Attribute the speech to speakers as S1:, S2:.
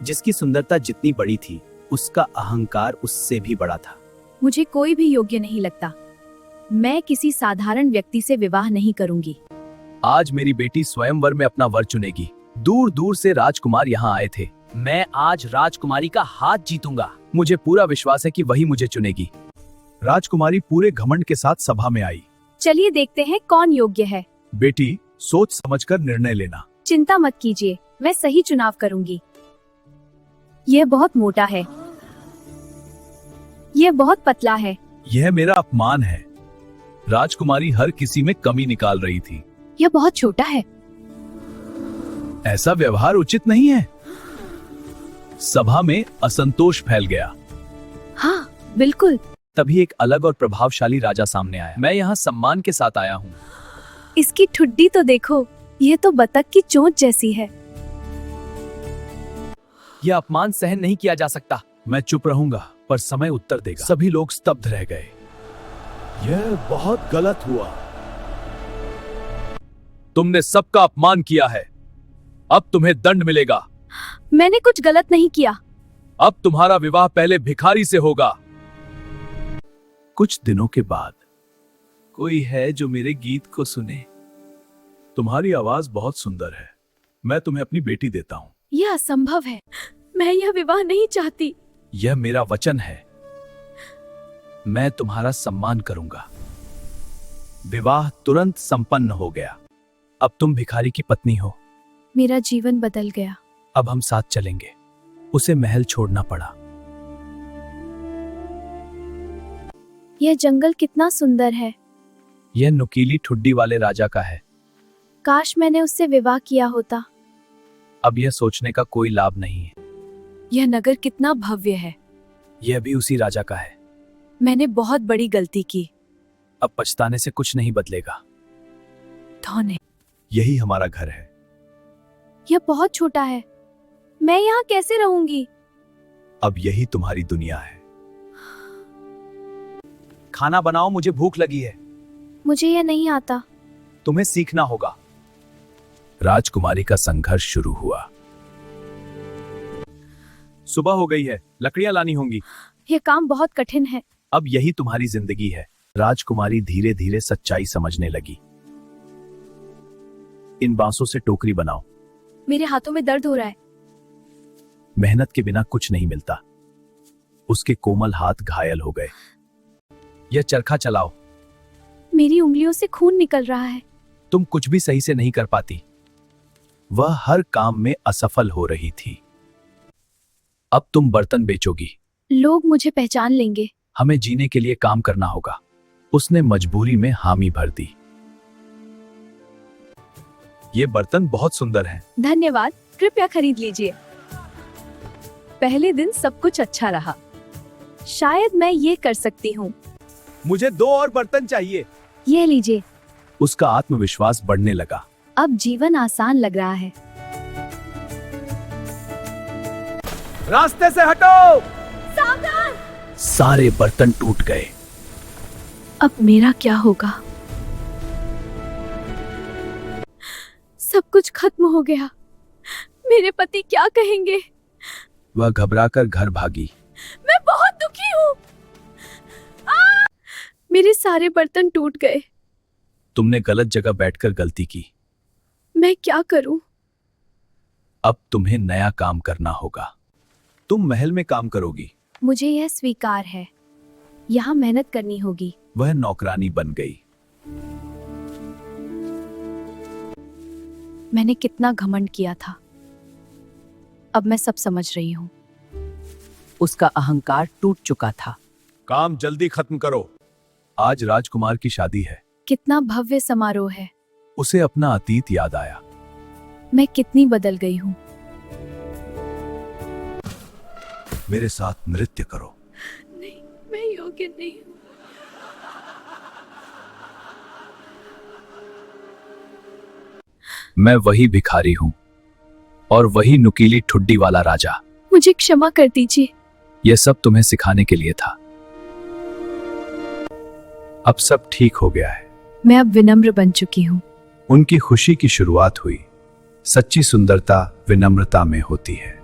S1: जिसकी सुंदरता जितनी बड़ी थी, उसका अहंकार उससे भी बड़ा था।
S2: मुझे कोई भी योग्य नहीं लगता। मैं किसी साधारण व्यक्ति से विवाह नहीं करूंगी।
S1: आज मेरी बेटी स्वयंवर में अपना वर चुनेगी। दूर दूर से राजकुमार यहाँ आए थे। मैं आज राजकुमारी का हाथ जीतूंगा। मुझे पूरा विश्वास है कि वही मुझे चुनेगी। राजकुमारी पूरे घमंड के साथ सभा में आई।
S2: चलिए देखते हैं कौन योग्य है।
S1: बेटी, सोच समझकर निर्णय लेना।
S2: चिंता मत कीजिए, मैं सही चुनाव करूंगी। यह बहुत मोटा है, यह बहुत पतला है।
S1: यह मेरा अपमान है। राजकुमारी हर किसी में कमी निकाल रही थी।
S2: यह बहुत छोटा है।
S1: ऐसा व्यवहार उचित नहीं है। सभा में असंतोष फैल गया।
S2: हाँ, बिल्कुल।
S1: तभी एक अलग और प्रभावशाली राजा सामने आया। मैं यहाँ सम्मान के साथ आया हूँ।
S2: इसकी ठुड्डी तो देखो, यह तो बतख की चोंच जैसी है।
S1: यह अपमान सहन नहीं किया जा सकता। मैं चुप रहूंगा, पर समय उत्तर देगा। सभी लोग स्तब्ध रह गए। यह बहुत गलत हुआ। तुमने सबका अपमान किया है। अब तुम्हें दंड मिलेगा।
S2: मैंने कुछ गलत नहीं किया।
S1: अब तुम्हारा विवाह पहले भिखारी से होगा। कुछ दिनों के बाद कोई है जो मेरे गीत को सुने। तुम्हारी आवाज बहुत सुंदर है। मैं तुम्हें अपनी बेटी देता हूँ।
S2: यह असंभव है। मैं यह विवाह नहीं चाहती।
S1: यह मेरा वचन है। मैं तुम्हारा सम्मान करूंगा। विवाह तुरंत संपन्न हो गया। अब तुम भिखारी की पत्नी हो।
S2: मेरा जीवन बदल गया।
S1: अब हम साथ चलेंगे। उसे महल छोड़ना पड़ा।
S2: यह जंगल कितना सुंदर है।
S1: यह नुकीली ठुड्डी वाले राजा का है।
S2: काश मैंने उससे विवाह किया होता।
S1: अब यह सोचने का कोई लाभ नहीं है।
S2: यह नगर कितना भव्य है।
S1: यह भी उसी राजा का है।
S2: मैंने बहुत बड़ी गलती की।
S1: अब पछताने से कुछ नहीं बदलेगा।
S2: धौने,
S1: यही हमारा घर है।
S2: यह बहुत छोटा है। मैं यहाँ कैसे रहूंगी?
S1: अब यही तुम्हारी दुनिया है। खाना बनाओ, मुझे भूख लगी है।
S2: मुझे यह नहीं आता।
S1: तुम्हें सीखना होगा। राजकुमारी का संघर्ष शुरू हुआ। सुबह हो गई है, लकड़ियां लानी होंगी।
S2: यह काम बहुत कठिन है।
S1: अब यही तुम्हारी जिंदगी है। राजकुमारी धीरे धीरे सच्चाई समझने लगी। इन बांसों से टोकरी बनाओ।
S2: मेरे हाथों में दर्द हो रहा है।
S1: मेहनत के बिना कुछ नहीं मिलता। उसके कोमल हाथ घायल हो गए। यह चरखा चलाओ।
S2: मेरी उंगलियों से खून निकल रहा है।
S1: तुम कुछ भी सही से नहीं कर पाती। वह हर काम में असफल हो रही थी। अब तुम बर्तन बेचोगी।
S2: लोग मुझे पहचान लेंगे।
S1: हमें जीने के लिए काम करना होगा। उसने मजबूरी में हामी भर दी। ये बर्तन बहुत सुंदर हैं।
S2: धन्यवाद, कृपया खरीद लीजिए। पहले दिन सब कुछ अच्छा रहा। शायद मैं ये कर सकती हूँ।
S1: मुझे 2 और बर्तन चाहिए।
S2: यह लीजिए।
S1: उसका आत्मविश्वास बढ़ने लगा।
S2: अब जीवन आसान लग रहा है।
S1: रास्ते से हटो।
S2: सावधान!
S1: सारे बर्तन टूट गए।
S2: अब मेरा क्या होगा? सब कुछ खत्म हो गया। मेरे पति क्या कहेंगे?
S1: वह घबराकर घर भागी।
S2: मैं बहुत दुखी हूँ। मेरे सारे बर्तन टूट गए।
S1: तुमने गलत जगह बैठकर गलती की।
S2: मैं क्या करूं?
S1: अब तुम्हें नया काम करना होगा। तुम महल में काम करोगी।
S2: मुझे यह स्वीकार है। यहाँ मेहनत करनी होगी।
S1: वह नौकरानी बन गई।
S2: मैंने कितना घमंड किया था। अब मैं सब समझ रही हूँ।
S3: उसका अहंकार टूट चुका था।
S1: काम जल्दी खत्म करो। आज राजकुमार की शादी है।
S2: कितना भव्य समारोह है।
S1: उसे अपना अतीत याद आया।
S2: मैं कितनी बदल गई हूँ।
S1: मेरे साथ नृत्य करो।
S2: नहीं, मैं योग्य नहीं हूँ।
S1: मैं वही भिखारी हूँ और वही नुकीली ठुड्डी वाला राजा।
S2: मुझे क्षमा कर दीजिए।
S1: यह सब तुम्हें सिखाने के लिए था। अब सब ठीक हो गया है।
S2: मैं अब विनम्र बन चुकी हूँ।
S1: उनकी खुशी की शुरुआत हुई। सच्ची सुंदरता विनम्रता में होती है।